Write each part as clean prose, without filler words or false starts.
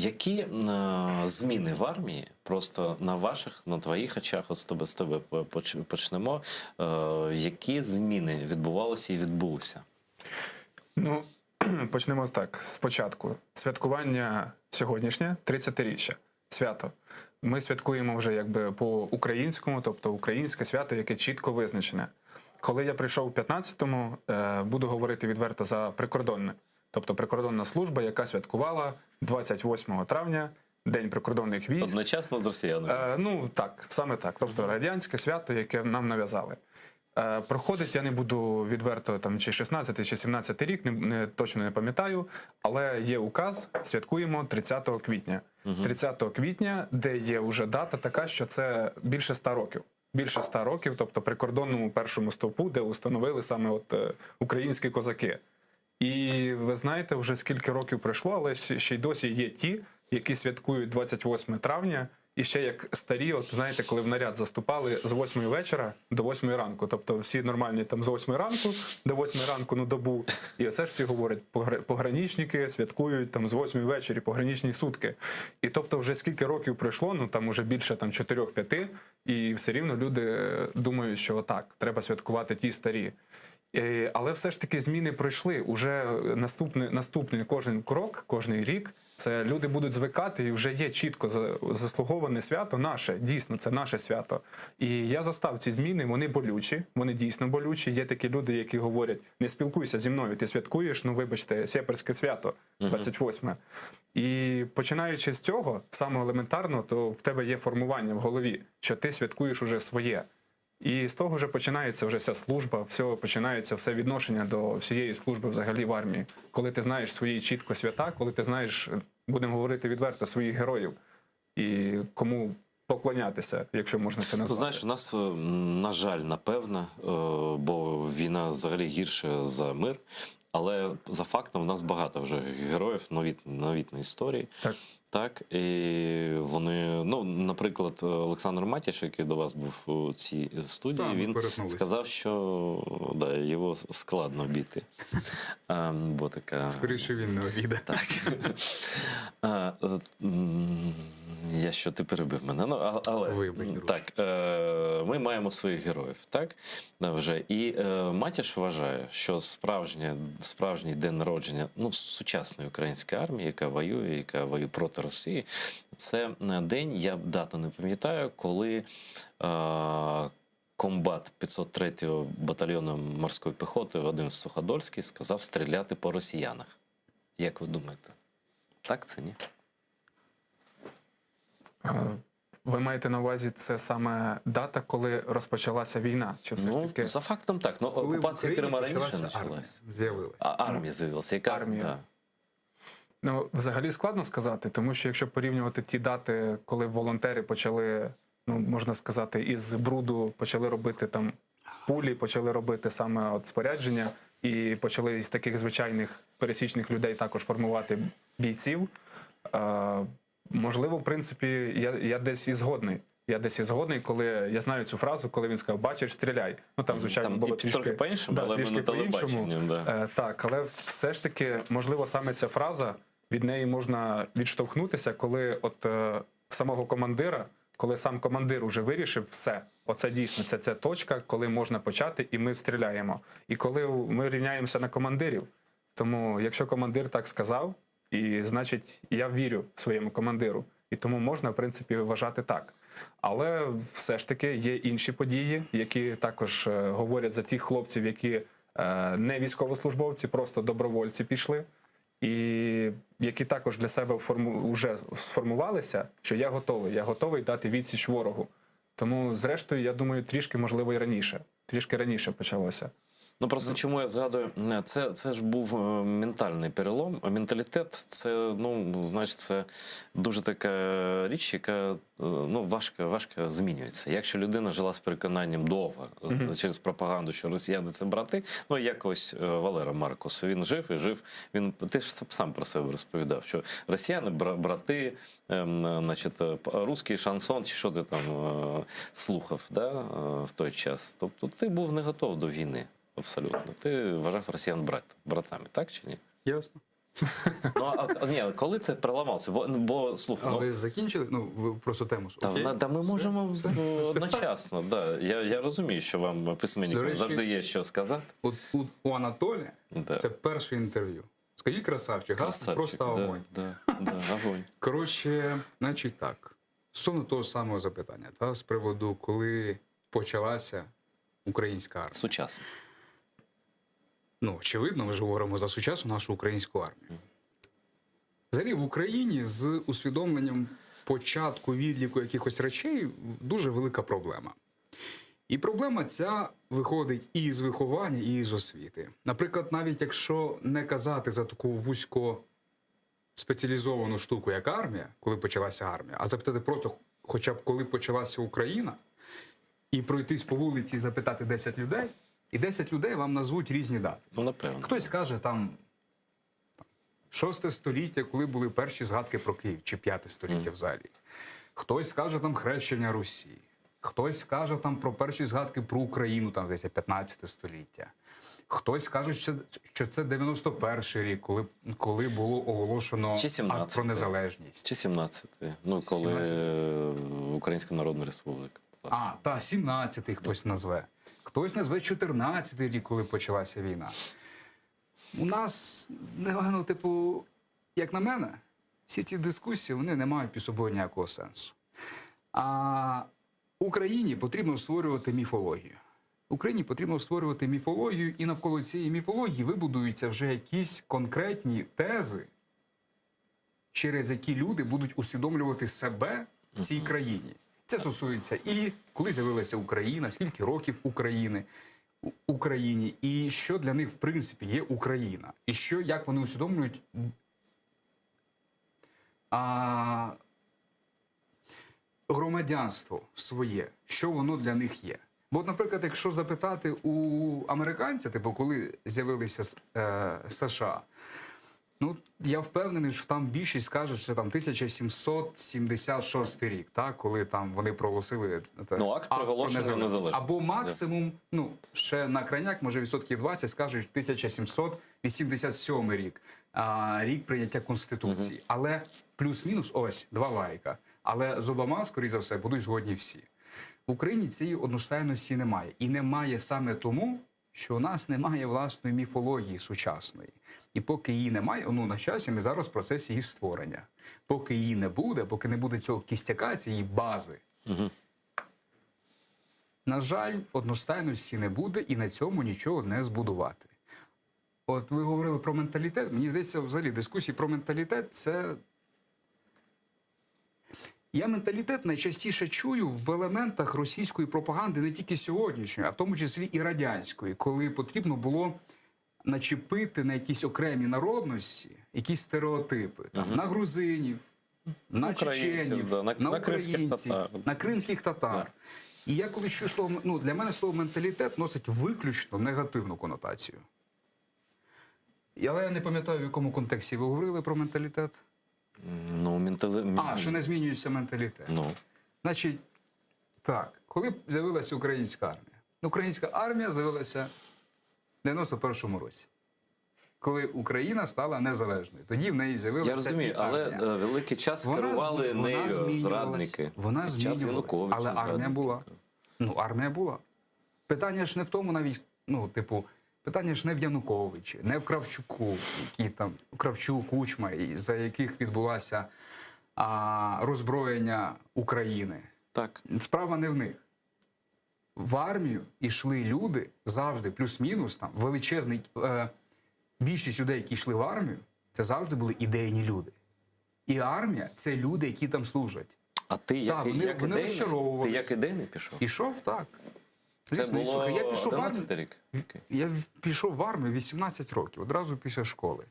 Які зміни в армії, просто на ваших, на твоїх очах, от з тебе почнемо, які зміни відбувалися і відбулися? Ну, почнемо так, спочатку. Святкування сьогоднішнє, 30-річчя, свято. Ми святкуємо вже якби по-українському, тобто українське свято, яке чітко визначене. Коли я прийшов в 15-му, буду говорити відверто за прикордонне. Тобто прикордонна служба, яка святкувала 28 травня, День прикордонних військ. Одночасно з росіянами? Ну так, саме так. Тобто радянське свято, яке нам нав'язали. Проходить, я не буду відверто, там, чи 16 чи 17 рік, точно не пам'ятаю, але є указ, святкуємо 30 квітня. 30 квітня, де є вже дата така, що це більше 100 років. Більше 100 років, тобто прикордонному першому стовпу, де установили саме українські козаки. І ви знаєте, вже скільки років пройшло, але ще й досі є ті, які святкують 28 травня, і ще як старі, от знаєте, коли в наряд заступали з 8 вечора до 8 ранку. Тобто всі нормальні там з 8 ранку до 8 ранку на добу. І оце ж всі говорять, пограничники святкують там з 8 вечора, пограничні сутки. І тобто вже скільки років пройшло, ну там уже більше там 4-5, і все рівно люди думають, що отак, треба святкувати ті старі. Але все ж таки зміни пройшли. Уже наступний кожен крок, кожний рік, це люди будуть звикати, і вже є чітко заслуговане свято наше, дійсно, це наше свято. І я застав ці зміни, вони болючі, вони дійсно болючі. Є такі люди, які говорять, не спілкуйся зі мною, ти святкуєш, ну вибачте, сєперське свято, 28-ме. І починаючи з цього, саме елементарно, то в тебе є формування в голові, що ти святкуєш уже своє. І з того вже починається вже вся служба, починається все відношення до всієї служби взагалі в армії. Коли ти знаєш свої чітко свята, коли ти знаєш, будемо говорити відверто, своїх героїв і кому поклонятися, якщо можна це назвати. Знаєш, у нас, на жаль, напевно, бо війна взагалі гірша за мир, але за фактом в нас багато вже героїв новітної історії. Так, і вони, ну, наприклад, Олександр Матіш, який до вас був у цій студії, він сказав, що да, його складно бити. Бо така... Скоріше він не обійде. Так. Я що, ти перебив мене. Ну, але так, ми маємо своїх героїв, так? Вже. І Матіш вважає, що справжній день народження, ну, сучасної української армії, яка воює проти Росії, це день, я дату не пам'ятаю, коли комбат 503-го батальйону морської піхоти Вадим Суходольський сказав стріляти по росіянах. Як ви думаєте? Так це, ні? Ви маєте на увазі, це саме дата, коли розпочалася війна? Чи все ж таки? За фактом так. Ну, окупація Криму раніше почалась. Армія з'явилася. Яка армія? Да. Ну, взагалі складно сказати, тому що якщо порівнювати ті дати, коли волонтери почали, ну, можна сказати, із бруду почали робити там пулі, почали робити саме от спорядження і почали із таких звичайних пересічних людей також формувати бійців, можливо, в принципі, я десь і згодний. Я десь і згодний, коли я знаю цю фразу, коли він сказав, бачиш, стріляй. Ну, там, звичайно, там було трохи по-іншому, але на телебаченні. Да. Так, але все ж таки, можливо, саме ця фраза, від неї можна відштовхнутися, коли от самого командира, коли сам командир уже вирішив все, оце дійсно, це точка, коли можна почати, і ми стріляємо. І коли ми рівняємося на командирів, тому якщо командир так сказав, і значить, я вірю своєму командиру. І тому можна, в принципі, вважати так. Але все ж таки є інші події, які також говорять за тих хлопців, які не військовослужбовці, просто добровольці пішли. І які також для себе вже сформувалися, що я готовий дати відсіч ворогу. Тому, зрештою, я думаю, трішки, можливо, і раніше. Трішки раніше почалося. Ну, просто чому я згадую, це ж був ментальний перелом, а менталітет – це, ну, знаєш, це дуже така річ, яка, ну, важко змінюється. Якщо людина жила з переконанням довго, через пропаганду, що росіяни – це брати, ну, якось Валера Маркус, він жив і жив, ти ж сам про себе розповідав, що росіяни – брати, значить, русський шансон, чи що ти там слухав, да, в той час. Тобто ти був не готов до війни. Абсолютно. Ти вважав росіян братами, так чи ні? Ясно. Ні, коли це переламалося? Бо слухай, А ви закінчили? Ну, ви просто тему. Окей? та ми Все? можемо Все? одночасно. Да. Я розумію, що вам До письменникам речі, завжди є що сказати. От у Анатолія Да. це перше інтерв'ю. Скажіть, красавчик, Красавчик, просто огонь. огонь. Коротше, значить так. Стосовно того самого запитання, з приводу, коли почалася українська армія. Сучасно. Ну, очевидно, ми ж говоримо за сучасну нашу українську армію. Взагалі в Україні з усвідомленням початку відліку якихось речей дуже велика проблема. І проблема ця виходить і з виховання, і з освіти. Наприклад, навіть якщо не казати за таку вузько спеціалізовану штуку, як армія, коли почалася армія, а запитати просто, хоча б коли почалася Україна, і пройтись по вулиці і запитати 10 людей, і 10 людей вам назвуть різні дати. Ну, напевно. Хтось каже там 6 століття, коли були перші згадки про Київ, чи 5 століття взагалі. Хтось каже там хрещення Русі. Хтось каже там про перші згадки про Україну, там здається, 15 століття. Хтось каже, що це 91-й рік, коли було оголошено Чи акт 17-й. про незалежність. Чи 17-й, ну, коли 17-й. Українська Народна Республіка. А, та 17-й хтось назве. Хтось назве 14-й рік, коли почалася війна. У нас, ну, типу, як на мене, всі ці дискусії, вони не мають під собою ніякого сенсу. А Україні потрібно створювати міфологію. Україні потрібно створювати міфологію, і навколо цієї міфології вибудуються вже якісь конкретні тези, через які люди будуть усвідомлювати себе в цій країні. Це стосується і коли з'явилася Україна, скільки років Україні, і що для них, в принципі, є Україна. І що, як вони усвідомлюють громадянство своє, що воно для них є. Бо, от, наприклад, якщо запитати у американця, типу, коли з'явилися США, ну, я впевнений, що там більшість скажуть, що це там 1776 рік, так, коли там вони проголосили акт проголошення незалежності. Або максимум, ну, ще на крайняк, може, відсотків 20 скажуть 1787 рік, рік прийняття Конституції. Але плюс-мінус ось, два варіка. Але з Обама, скоріше за все, будуть згодні всі. В Україні цієї одностайності немає. І немає саме тому, що у нас немає власної міфології сучасної. І поки її немає, ну, на часі ми зараз в процесі її створення. Поки її не буде, поки не буде цього кістяка, цієї бази, на жаль, одностайності не буде і на цьому нічого не збудувати. От ви говорили про менталітет. Мені здається, взагалі дискусії про менталітет – це... Я менталітет найчастіше чую в елементах російської пропаганди не тільки сьогоднішньої, а в тому числі і радянської, коли потрібно було начепити на якісь окремі народності якісь стереотипи. Там, на грузинів, на чеченів, да, на українців, татар. на кримських татар. Да. І я коли чую слово, ну, для мене слово менталітет носить виключно негативну конотацію. Але я не пам'ятаю, в якому контексті ви говорили про менталітет. Ну, Що не змінюється менталітет. Ну. Значить, так, коли з'явилася українська армія? Українська армія з'явилася в 91-му році, коли Україна стала незалежною. Тоді в неї з'явилася Я розумію, але великий час керували нею зрадники. Вона змінювалася, але армія була. Ну, армія була. Питання ж не в тому навіть, ну, типу, питання ж не в Януковичі, не в Кравчуку, які там, Кравчук, Кучма, за яких відбулося роззброєння України. Так. Справа не в них. В армію йшли люди завжди, плюс-мінус, там, величезний, більшість людей, які йшли в армію, це завжди були ідейні люди. І армія – це люди, які там служать. А ти як, вони розчаровувалися. Ти як ідейний пішов? Ішов, так. Це Звісно, було слухай, я пішов в 11 армію. рік? Я пішов в армію 18 років, одразу після школи.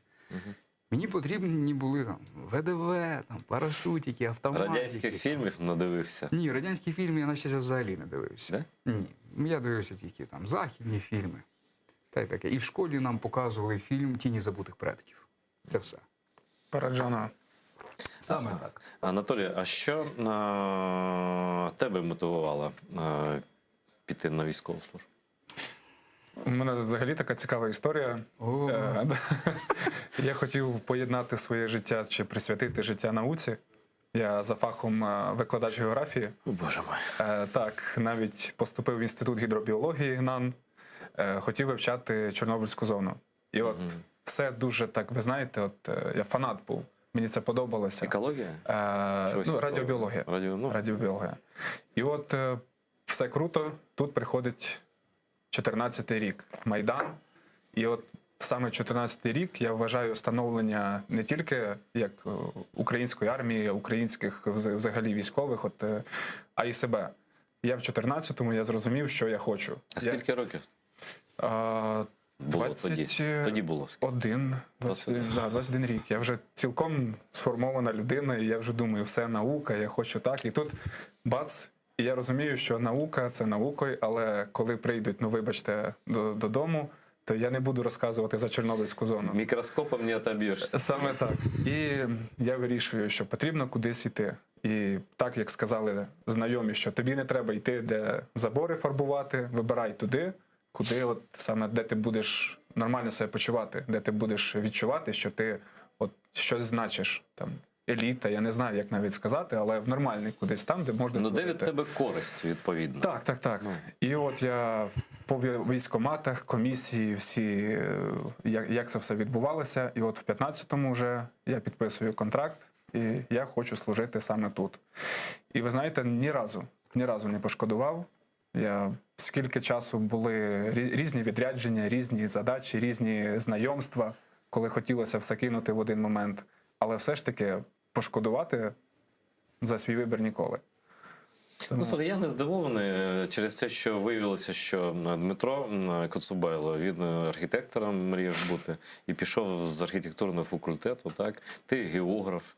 Мені потрібні були там ВДВ, там, парашутики, автоматики. Радянських фільмів надивився? Ні, радянські фільми я, на щастя, взагалі не дивився. Да? Ні, я дивився тільки там західні фільми. Та й таке. І в школі нам показували фільм «Тіні забутих предків». Це все. Параджана. Саме так. Анатолій, а що тебе мотивувало піти на військову службу? У мене взагалі така цікава історія. О. Я хотів поєднати своє життя чи присвятити життя науці. Я за фахом викладач географії. О, Боже мой. Так, навіть поступив в інститут гідробіології ГНАН, хотів вивчати Чорнобильську зону. І от все дуже так, ви знаєте, от я фанат був. Мені це подобалося. Екологія? Чогось Ну, такого? радіобіологія. Радіобіологія. І от все круто, тут приходить 14-й рік, Майдан. І от саме 14-й рік я вважаю становлення не тільки як української армії, українських взагалі військових, а й себе. Я в 14-му я зрозумів, що я хочу. А скільки років? Було тоді? Тоді було скільки? 21 рік. Я вже цілком сформована людина, і я вже думаю, все наука, я хочу так. І тут бац, і я розумію, що наука – це наукою, але коли прийдуть, ну вибачте, додому, то я не буду розказувати за Чорнобильську зону. Мікроскопом не отоб'єшся. Саме так. І я вирішую, що потрібно кудись йти. І так, як сказали знайомі, що тобі не треба йти, де забори фарбувати, вибирай туди, куди от саме де ти будеш нормально себе почувати, де ти будеш відчувати, що ти от щось значиш. Там еліта, я не знаю, як навіть сказати, але в нормальний кудись там, де можна Ну, де від служити. тебе користь, відповідно. Так. І от я по військкоматах, комісії, всі, як це все відбувалося. І от в 15-му вже я підписую контракт, і я хочу служити саме тут. І ви знаєте, ні разу не пошкодував. Скільки часу були різні відрядження, різні задачі, різні знайомства, коли хотілося все кинути в один момент. Але все ж таки пошкодувати за свій вибір ніколи. Ну, слухай, я не здивований через те, що виявилося, що Дмитро Коцубайло, він архітектором мріяв бути, і пішов з архітектурного факультету, так? Ти географ,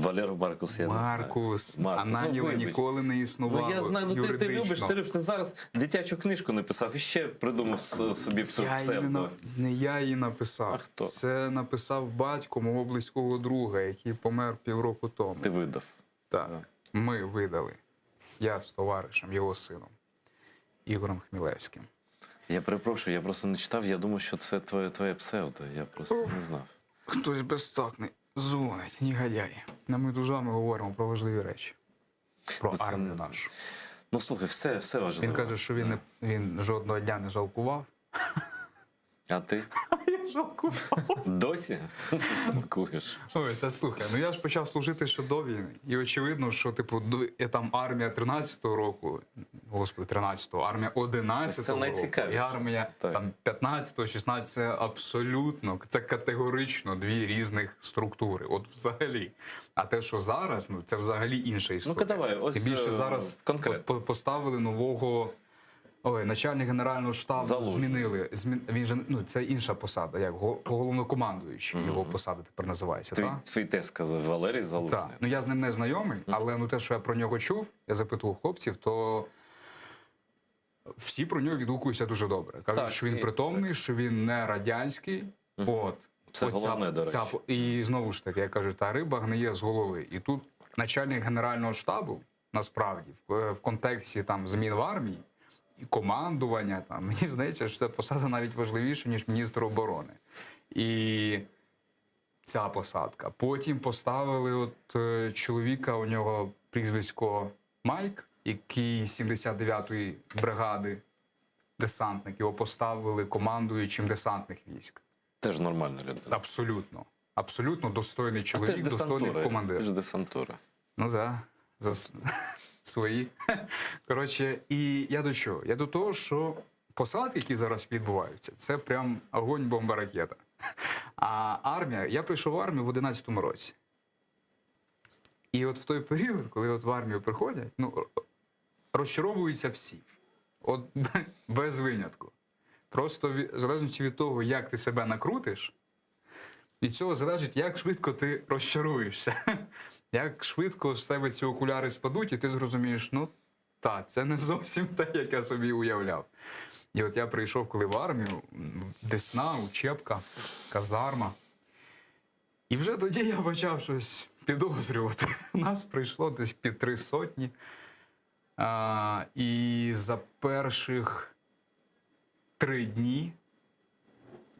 Валер Маркус, я Маркус. не знаю. Ананіва вибач. ніколи не існувало. Ну, я знаю, ну ти юридично. любиш, ти зараз дитячу книжку написав і ще придумав собі псевдо. Не я її написав. А хто? Це написав батько мого близького друга, який помер півроку тому. Ти видав. Так. Ми видали. Я з товаришем, його сином, Ігорем Хмілевським. Я перепрошую, я просто не читав, я думав, що це твоє псевдо, я просто не знав. Хтось безтакний дзвонить, негодяї. Ми тут з вами говоримо про важливі речі. Про Це- армію нашу. Ну, слухай, все важливо. Він каже, що він жодного дня не жалкував. А ти? Я жалкував. Досі? Жалкуєш. Ой, та слухай, ну я ж почав служити ще до війни. І очевидно, що типу там армія 13-го року, господи, 13-го, армія 11-го Це року, найцікавіше. і армія Так. там 15-го, 16-го, це абсолютно, це категорично дві різних структури. От взагалі. А те, що зараз, ну це взагалі інша історія. Ну-ка давай, ось, Тим більше зараз конкретно. поставили нового. Ой, начальник генерального штабу Залужний. змінили. Він же, ну, це інша посада, як головнокомандуючий, його посада тепер називається. Так? Свій тест сказав Валерій Залужний. Так. Ну я з ним не знайомий, але ну те, що я про нього чув, я запитував хлопців, то всі про нього відгукуються дуже добре. Кажуть, Так, що він і- притомний, що він не радянський. От. Це Оця- головне, до речі. І знову ж таки, я кажу, та риба гниє з голови. І тут начальник генерального штабу, насправді, в контексті там змін в армії, і командування, там, мені здається, що ця посада навіть важливіша, ніж міністр оборони. І ця посадка. Потім поставили чоловіка, у нього прізвисько Майк, який з 79-ї бригади десантник. Його поставили командуючим десантних військ. Теж нормальна людина. Абсолютно. Абсолютно достойний А ти чоловік, ж достойний десантура. командир. Ти ж десантура. Ну так, свої. Коротше, і я до чого? Я до того, що посадки, які зараз відбуваються, це прям огонь, бомба, ракета. А армія, я прийшов в армію в 11-му році. І от в той період, коли от в армію приходять, ну, розчаровуються всі. От без винятку. Просто залежно від того, як ти себе накрутиш, від цього залежить, як швидко ти розчаруєшся. Як швидко з себе ці окуляри спадуть, і ти зрозумієш, ну, так, це не зовсім те, як я собі уявляв. І от я прийшов, коли в армію, Десна, учебка, казарма. І вже тоді я почав щось підозрювати. У нас прийшло десь під 300. І за перших 3 дні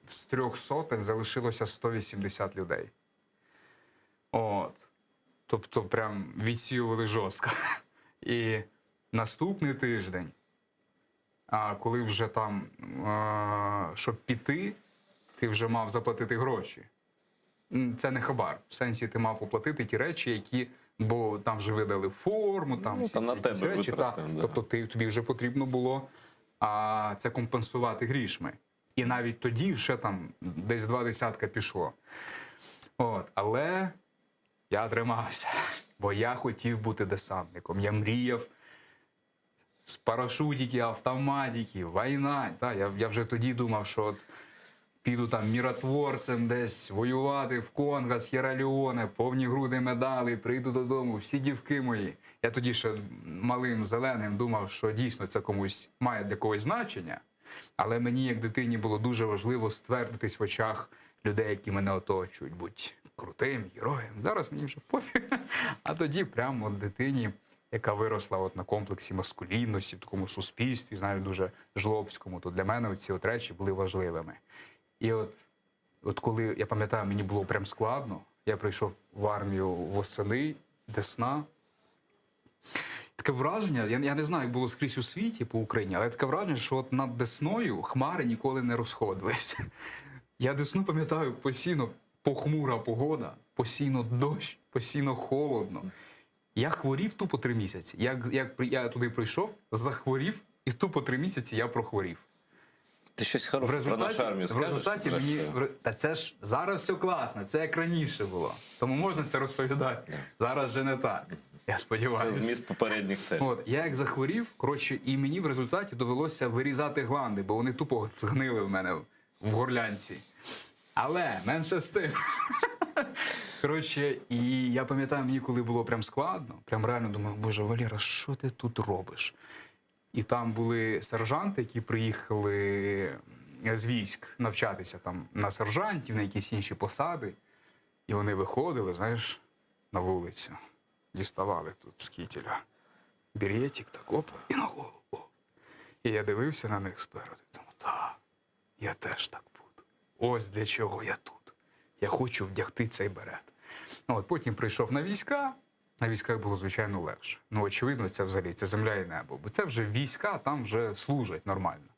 з 300 залишилося 180 людей. От. Тобто прям відсіювали жорстко. І наступний тиждень, коли вже там, щоб піти, ти вже мав заплатити гроші. Це не хабар. В сенсі ти мав оплатити ті речі, які, бо там вже видали форму, там всі там на ці тебе речі. витрати, да. Тобто тобі вже потрібно було це компенсувати грішми. І навіть тоді вже там десь 20 пішло. От. Але я тримався, бо я хотів бути десантником. Я мріяв з парашутики, автоматики, війна. Я вже тоді думав, що от піду там міротворцем десь воювати в Конго, С'єра-Леоне, повні груди медалей, прийду додому, всі дівки мої. Я тоді ще малим зеленим думав, що дійсно це комусь має для когось значення. Але мені, як дитині, було дуже важливо ствердитись в очах людей, які мене оточують, будь крутим героєм. Зараз мені вже пофіг. А тоді прямо от дитині, яка виросла от на комплексі маскулінності, в такому суспільстві, знаю, дуже жлобському, то для мене ці от речі були важливими. І от коли, я пам'ятаю, мені було прям складно, я прийшов в армію восени, Десна. Таке враження, я не знаю, як було скрізь у світі по Україні, але таке враження, що от над Десною хмари ніколи не розходились. Я Десну пам'ятаю, постійно похмура погода, постійно дощ, постійно холодно. Я хворів тупо 3 місяці. Я туди прийшов, захворів, і тупо 3 місяці я прохворів. Ти щось хороше про нашу армію В скажеш? результаті мені... Та це ж зараз все класно, це як раніше було. Тому можна це розповідати. Зараз вже не так. Я Це сподіваюся. зміст попередніх серій. От, я як захворів, коротше, і мені в результаті довелося вирізати гланди, бо вони тупо згнили в мене в горлянці. Але менше з тим. Коротше, і я пам'ятаю, мені коли було прям складно, прям реально думаю, боже, Валера, що ти тут робиш? І там були сержанти, які приїхали з військ навчатися там на сержантів, на якісь інші посади. І вони виходили, знаєш, на вулицю. Діставали тут з кітеля беретик, так оп, і на голову. Оп. І я дивився на них спереду. Думаю, так, я теж так буду. Ось для чого я тут. Я хочу вдягти цей берет. От, потім прийшов на війська. На військах було, звичайно, легше. Ну, очевидно, це взагалі, це земля і небо. Бо це вже війська, там вже служать нормально.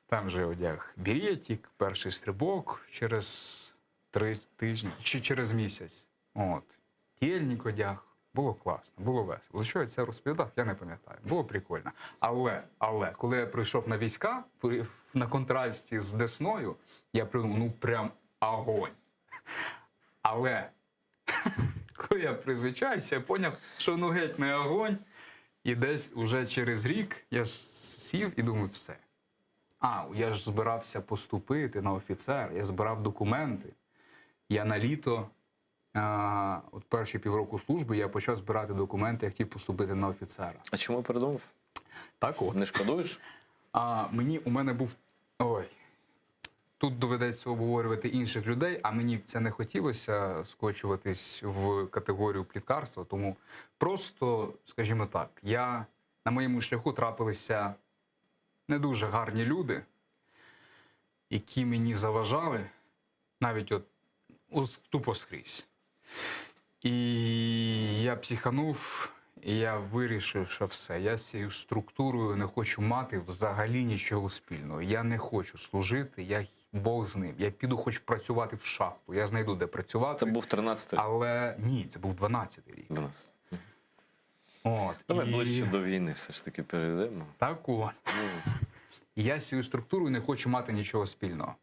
Там вже одяг беретик, перший стрибок через 3 тижні, чи через місяць. От. Тільник одяг. Було класно, було весело. Що я це розповідав, я не пам'ятаю. Було прикольно. Але, коли я прийшов на війська, на контрасті з Десною, я придумав, ну прям огонь. Але, коли я призвичаюся, я зрозумів, що ну геть не огонь. І десь уже через рік я сів і думаю, все. Я ж збирався поступити на офіцер, я збирав документи. Я на літо, от перші півроку служби, я почав збирати документи, я хотів поступити на офіцера. А чому передумав? Так от. Не шкодуєш? У мене був... Тут доведеться обговорювати інших людей, а мені це не хотілося скочуватись в категорію пліткарства, тому просто, скажімо так, на моєму шляху трапилися не дуже гарні люди, які мені заважали, навіть тупо скрізь. І я психанув, і я вирішив, що все, я з цією структурою не хочу мати взагалі нічого спільного. Я не хочу служити, Бог з ним. Я піду хоч працювати в шахту, я знайду, де працювати. Це був 13-й. Але ні, це був 12-й рік. 12. От. Давай ближче до війни все ж таки перейдемо. Так от. І я з цією структурою не хочу мати нічого спільного.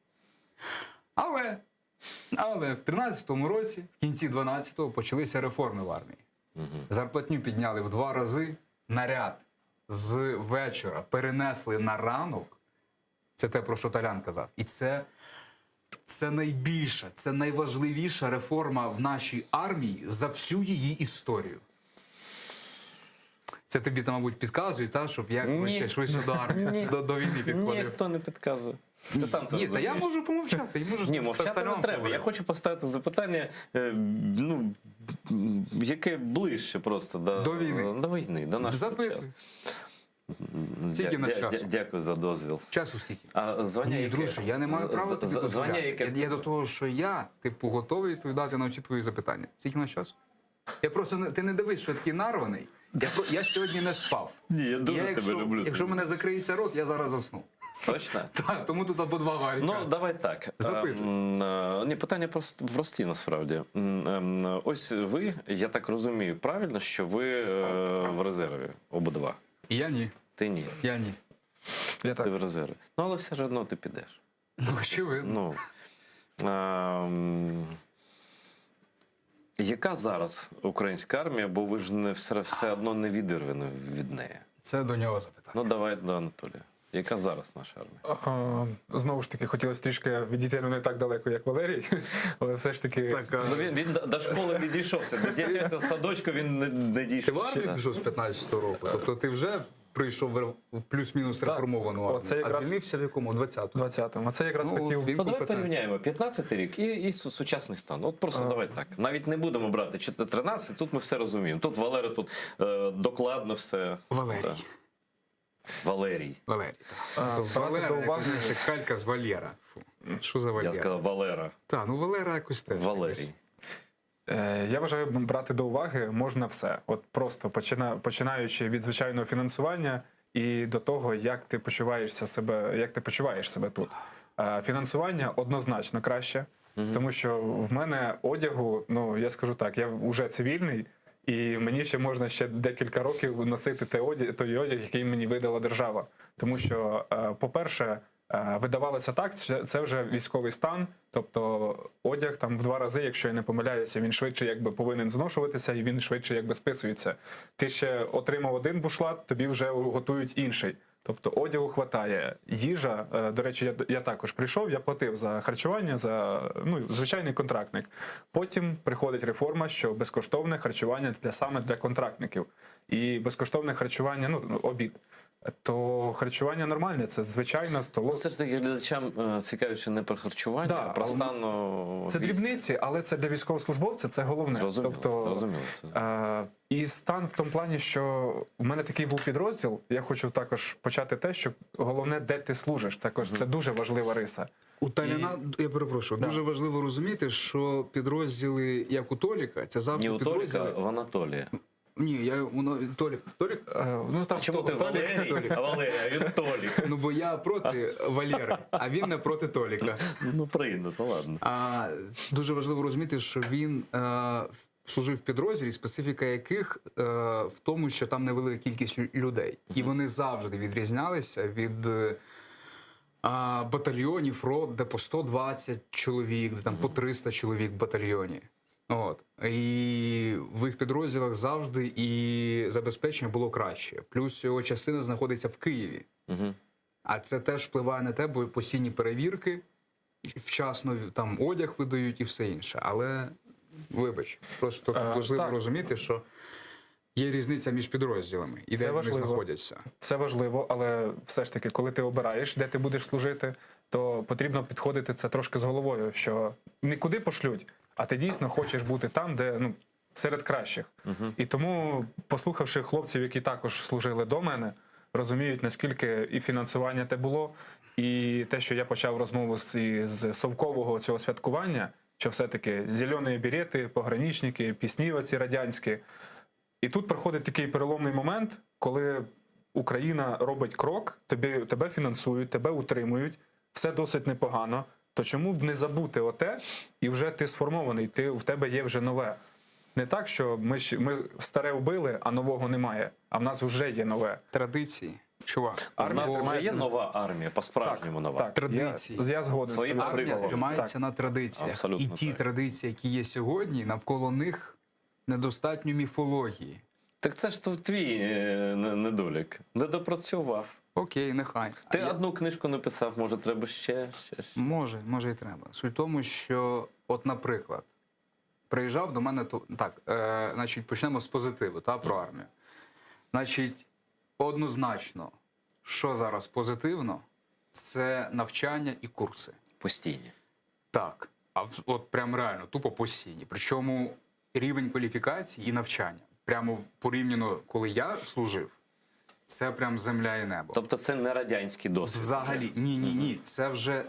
Але в 13-му році, в кінці 12-го, почалися реформи в армії. Зарплатню підняли в 2 рази, наряд з вечора перенесли на ранок. Це те, про що Толян казав. І це найбільша, це найважливіша реформа в нашій армії за всю її історію. Це тобі там, мабуть, підказують, щоб я швидше до армії, до війни підходив. Ніхто не підказує. Ти сам це Ні, та розумієш. я можу помовчати. Ні, мовчати не треба. Я хочу поставити запитання, яке ближче просто До війни. До війни, до нашого Запитуй. часу. Скільки на часу? Дякую за дозвіл. Часу скільки? А звання Ні, яке? друже, я не маю права тобі Звання дозволяти. яке? Я до того, що я, типу, готовий відповідати на всі твої запитання. Скільки на часу? Я просто ти не дивись, що я такий нарваний. Я сьогодні не спав. Ні, я дуже тебе якщо, люблю. Якщо в мене закриється рот, я зараз засну. Точно? Так, тому тут або два варіанти. Ну, давай так. Запитуй. Ні, питання прості насправді. Ось ви, я так розумію, правильно, що ви в резерві обидва. Я ні. Ти ні. Я ні. Я так. Ти в резерві. Ну, але все ж одно ти підеш. Ну, очевидно. Ну, яка зараз українська армія, бо ви ж не все одно не відірвені від неї. Це до нього запитання. Ну, давай до Анатолія. Яка зараз наша армія? Знову ж таки, хотілося трішки відійти не так далеко, як Валерій, але все ж таки. Ну, він до школи не дійшовся. До дитячого садочку він не Ти дійшов. в армію пішов з 15-го року? Тобто ти вже прийшов в плюс-мінус реформовану армію, Оце якраз- а звільнився в якому? 20-му? 20-му. Це якраз Ну, хотів. він Ну, давай компетентний. порівняємо 15-й рік і сучасний стан. От просто давай так. Навіть не будемо брати 13, тут ми все розуміємо. Тут Валера, тут докладно все. Валерій. Да. Валерій. Валерій. брати Валера, до як, уваги- знаєш, калька з Валєра. Фу. Що за Валєра? Я сказав Валера. Так, ну Валера якось теж. Валерій. Я вважаю, брати до уваги можна все. От просто починаючи від звичайного фінансування і до того, як ти почуваєш себе тут. Фінансування однозначно краще, тому що в мене одягу, ну я скажу так, я вже цивільний, і мені ще можна ще декілька років носити той одяг, який мені видала держава. Тому що, по-перше, видавалося так, це вже військовий стан, тобто одяг там в 2 рази, якщо я не помиляюся, він швидше якби повинен зношуватися і він швидше якби списується. Ти ще отримав один бушлат, тобі вже готують інший. Тобто одягу хватає. Їжа, до речі, я також прийшов, я платив за харчування, за звичайний контрактник. Потім приходить реформа, що безкоштовне харчування саме для контрактників. І безкоштовне харчування, обід. То харчування нормальне, це звичайна Ну, столова. все ж таки глядачам цікавіше не про харчування, Да, а про але стан Це військ. дрібниці, але це для військовослужбовця це головне. Зрозуміло, Тобто, зрозуміло це. І стан в тому плані, що в мене такий був підрозділ. Я хочу також почати те, що головне, де ти служиш. Також це дуже важлива риса. У Таліна, я перепрошую, дуже важливо розуміти, що підрозділи, як у Толіка, це завжди Не у Толіка, підрозділи... а в Анатолія. Ні, Толік. Там Чому ти Валерій? А Валерій, а він Толік. Ну, бо я проти Валєри, а він не проти Толіка. Ну, прийнято, ладно. Дуже важливо розуміти, що він служив в підрозділі, специфіка яких в тому, що там невелика кількість людей. І вони завжди відрізнялися від батальйонів, рот, де по 120 чоловік, де там по 300 чоловік в батальйоні. От. І в їх підрозділах завжди і забезпечення було краще. Плюс його частина знаходиться в Києві. А це теж впливає на те, бо постійні перевірки, вчасно там одяг видають і все інше. Але, вибач, просто важливо так. розуміти, що є різниця між підрозділами і Це де вони важливо. знаходяться. Це важливо, але все ж таки, коли ти обираєш, де ти будеш служити, то потрібно підходити це трошки з головою, що не куди пошлють, а ти дійсно хочеш бути там, де серед кращих. І тому, послухавши хлопців, які також служили до мене, розуміють, наскільки і фінансування те було, і те, що я почав розмову з совкового цього святкування, що все-таки зелені берети, пограничники, пісні оці радянські. І тут проходить такий переломний момент, коли Україна робить крок, тебе фінансують, тебе утримують, все досить непогано. То чому б не забути оте, і вже ти сформований, в тебе є вже нове. Не так, що ми старе вбили, а нового немає, а в нас вже є нове. Традиції, чувак. А в нас вже тримається є нова армія, по-справжньому нова. Так, Традиції. Я згоден. Свої 100%. традиції. Армія тримається Так. на традиціях. Абсолютно І ті так. традиції, які є сьогодні, навколо них недостатньо міфології. Так це ж твій недолік. Не допрацював. Окей, нехай. Ти одну книжку написав, може треба ще. Може і треба. Суть в тому, що, от, наприклад, приїжджав до мене значить, почнемо з позитиву, про армію. Значить, однозначно, що зараз позитивно, це навчання і курси. Постійні. Так. От прям реально, тупо постійні. Причому рівень кваліфікації і навчання. Прямо порівняно, коли я служив, це прям земля і небо. Тобто це не радянський досвід. Взагалі, ні. Це вже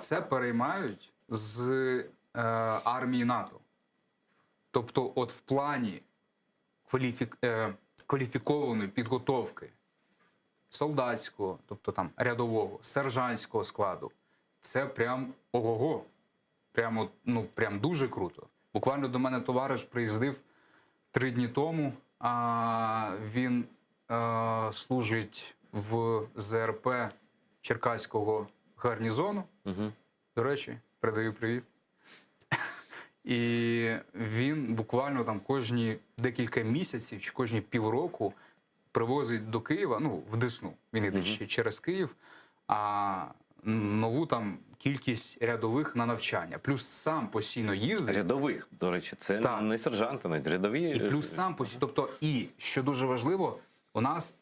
це переймають з армії НАТО. Тобто, от в плані кваліфікованої підготовки солдатського, тобто там рядового, сержантського складу, це прям ого-го. Прямо, прям дуже круто. Буквально до мене товариш приїздив 3 дні тому, а він служить в ЗРП Черкаського гарнізону. Угу. До речі, передаю привіт. І він буквально там кожні декілька місяців чи кожні півроку привозить до Києва, в Десну, він іде ще через Київ, а нову там кількість рядових на навчання. Плюс сам постійно їздить. Рядових, до речі, це Так. не сержанти, навіть рядові. І плюс сам постійно. Тобто, і, що дуже важливо, у нас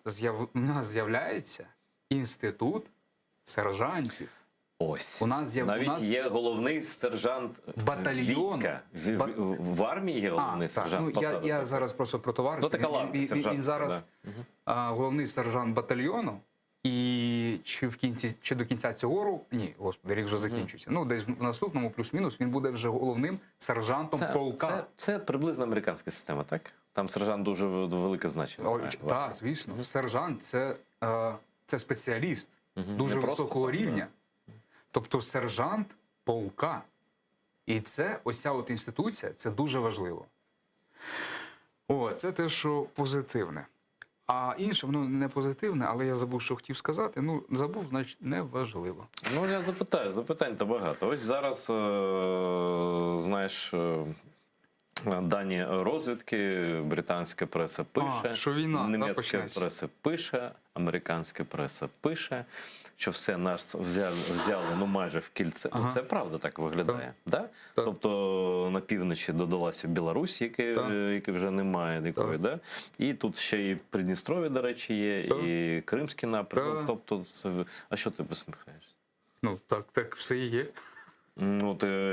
з'являється інститут сержантів. Ось. У нас навіть є головний сержант батальйону. війська. В армії є головний сержант. Я зараз просто про товариша. Ну, така лавка сержантська, Він зараз головний сержант батальйону. І чи до кінця цього року, ні, господи, рік вже закінчується. Десь в наступному плюс-мінус він буде вже головним сержантом полка. Це приблизно американська система, так? Там сержант дуже велике значення має. Так, звісно. Сержант це спеціаліст дуже Не просто високого так, рівня. Тобто сержант полка. І це, ось ця от інституція, це дуже важливо. Це те, що позитивне. А інше, воно не позитивне, але я забув, що хотів сказати. Забув, значить, не важливо. Я запитаю, запитань-то багато. Ось зараз, знаєш, дані розвідки, британська преса пише, що війна німецька почнеться. преса пише, американська преса пише, що все нас взяли майже в кільце. Це правда так виглядає. Да? Так. Тобто на півночі додалася Білорусь, яка вже немає такої. Да? І тут ще і Придністров'я, до речі, є, і Кримський напрямок. Тобто, а що ти посміхаєшся? Так все і є.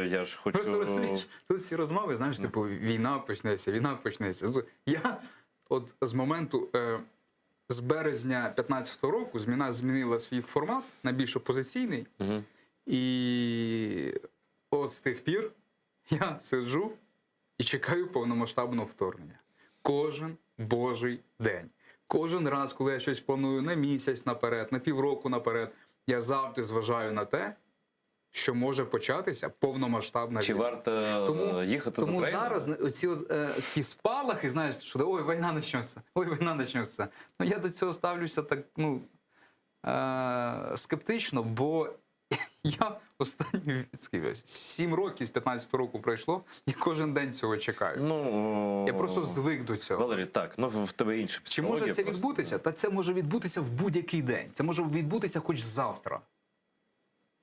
Я ж хочу... Просто розумієш, тут всі розмови, знаєш, типу, війна почнеться. Я от з моменту, з березня 15-го року змінила свій формат на більш опозиційний. І от з тих пір я сиджу і чекаю повномасштабного вторгнення. Кожен божий день. Кожен раз, коли я щось планую на місяць наперед, на півроку наперед, я завжди зважаю на те, що може початися повномасштабна війна. Чи варто їхати з України? Тому зараз оці такі спалахи, знаєш, що війна почнеться. Я до цього ставлюся так, скептично, бо я останні 7 років, з 15 року пройшло, і кожен день цього чекаю. Я просто звик до цього. Валерій, так, в тебе інше. Чи може це відбутися? Та це може відбутися в будь-який день. Це може відбутися хоч завтра.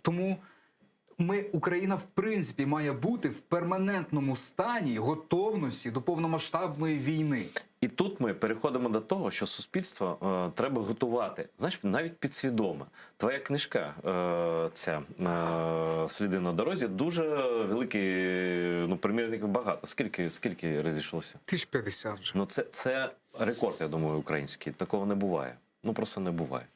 Тому Україна, в принципі, має бути в перманентному стані готовності до повномасштабної війни. І тут ми переходимо до того, що суспільство треба готувати. Знаєш, навіть підсвідомо. Твоя книжка, ця «Сліди на дорозі», дуже великий, примірників багато. Скільки розійшлося? 1050 вже. Це рекорд, я думаю, український. Такого не буває. Просто не буває.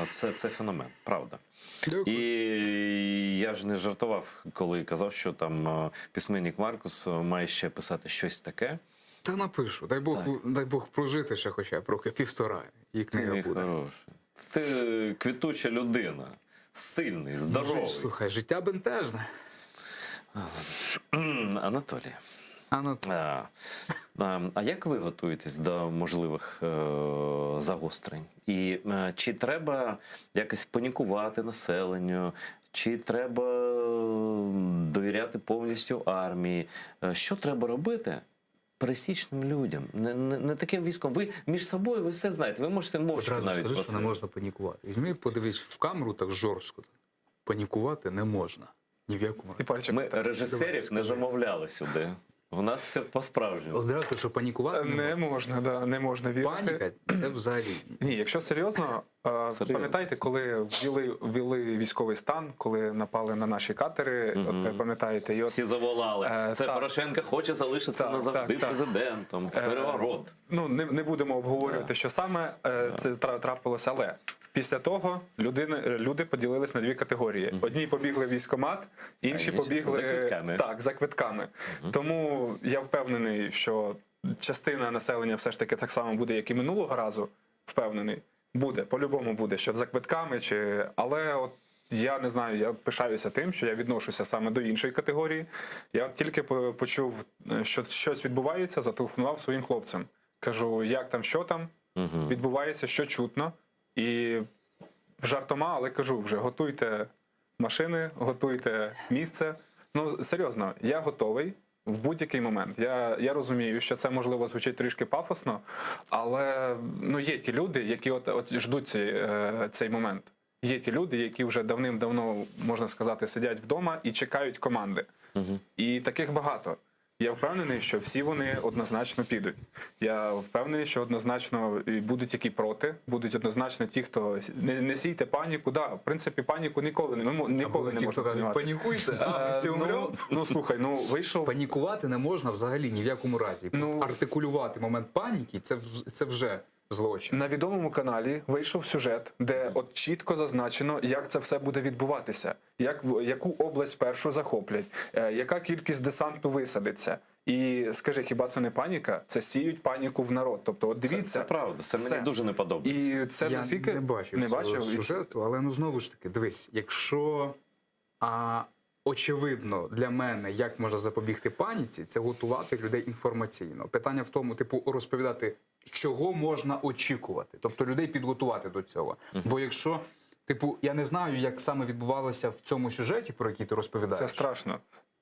Це феномен, правда. Дякую. І я ж не жартував, коли казав, що там письменник Маркус має ще писати щось таке. Та напишу. Дай Бог прожити ще хоча б роки 1,5, і книга Ти буде. хороший. Ти квітуча людина, сильний, здоровий. Слухай, життя бентежне. Анатолій. Анатолій. А як ви готуєтесь до можливих загострень? І чи треба якось панікувати населенню? Чи треба довіряти повністю армії? Що треба робити пересічним людям? Не таким військом. Ви між собою, ви все знаєте. Ви можете мовчки навіть скажи, про що це. не можна панікувати. Візьми, подивись в камеру так жорстко. Панікувати не можна. Ні в якому разі. Ми режисерів не замовляли сюди. У нас все по-справжньому. Одразу, що панікувати Не можна, да, не можна вірити. Паніка це взагалі. Ні, якщо серйозно, Серйозно. пам'ятаєте, коли ввели військовий стан, коли напали на наші катери, от пам'ятаєте, і от Всі заволали. Це так. Порошенко хоче залишитися Так, назавжди так. президентом. Переворот. ну не будемо обговорювати, що саме це трапилося, але після того люди поділились на дві категорії. Одні побігли в військкомат, інші інші побігли за квитками. Так, за квитками. Тому я впевнений, що частина населення все ж таки так само буде, як і минулого разу. Впевнений, буде, по-любому буде, що за квитками чи. Але от я не знаю, я пишаюся тим, що я відношуся саме до іншої категорії. Я от тільки почув, що щось відбувається, зателефонував своїм хлопцям. Кажу, як там, що там, відбувається, що чутно. І жартома, але кажу, вже готуйте машини, готуйте місце. Ну, серйозно, я готовий в будь-який момент. Я розумію, що це, можливо, звучить трішки пафосно, але ну, є ті люди, які от ждуть цей момент. Є ті люди, які вже давним-давно, можна сказати, сидять вдома і чекають команди. І таких багато. Я впевнений, що всі вони однозначно підуть. Я впевнений, що однозначно будуть які проти, будуть однозначно ті, хто не сійте паніку. Да, в принципі, паніку ніколи не можна піднімати. Панікуйте, а ми всі умремо. Ну слухай, ну вийшов. Панікувати не можна взагалі ні в якому разі. Ну, артикулювати момент паніки це вже злочин. На відомому каналі вийшов сюжет, де от чітко зазначено, як це все буде відбуватися, яку область першу захоплять, яка кількість десанту висадиться. І скажи, хіба це не паніка? Це сіють паніку в народ. Тобто, от дивіться, Це правда, це все. мені дуже не подобається. І це Я наскільки не бачив цього І це- сюжету, але ну знову ж таки, дивись, якщо очевидно для мене, як можна запобігти паніці, це готувати людей інформаційно. Питання в тому, типу, розповідати, чого можна очікувати, тобто людей підготувати до цього. Бо якщо, типу, я не знаю, як саме відбувалося в цьому сюжеті, про який ти розповідаєш. Це страшно.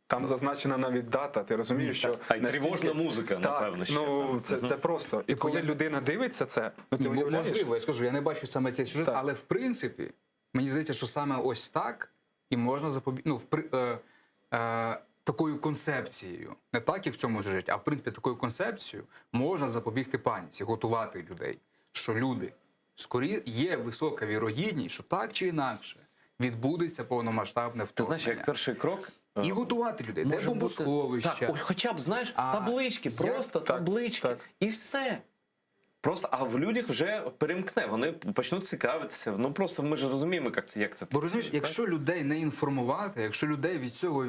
Там зазначена навіть дата. Ти розумієш, що А й тривожна музика, напевно, ще. Ну це просто. І коли людина дивиться це, ну ти уявляєш? Можливо, я скажу, я не бачу саме цей сюжет, Так. але в принципі, мені здається, що саме ось так і можна запобігти. Такою концепцією, не так, як в цьому сюжеті, а в принципі такою концепцією можна запобігти паніці, готувати людей. Що люди, є висока вірогідність, що так чи інакше відбудеться повномасштабне Ти вторгнення. знаєш, як перший крок І готувати людей. Де може бути бомбосховища. так, хоча б знаєш, А таблички, я- просто таблички, так. і все. Просто, а в людях вже перемкне, вони почнуть цікавитися. Ну просто ми ж розуміємо, як це Бо розумієш, так? якщо людей не інформувати, якщо людей від цього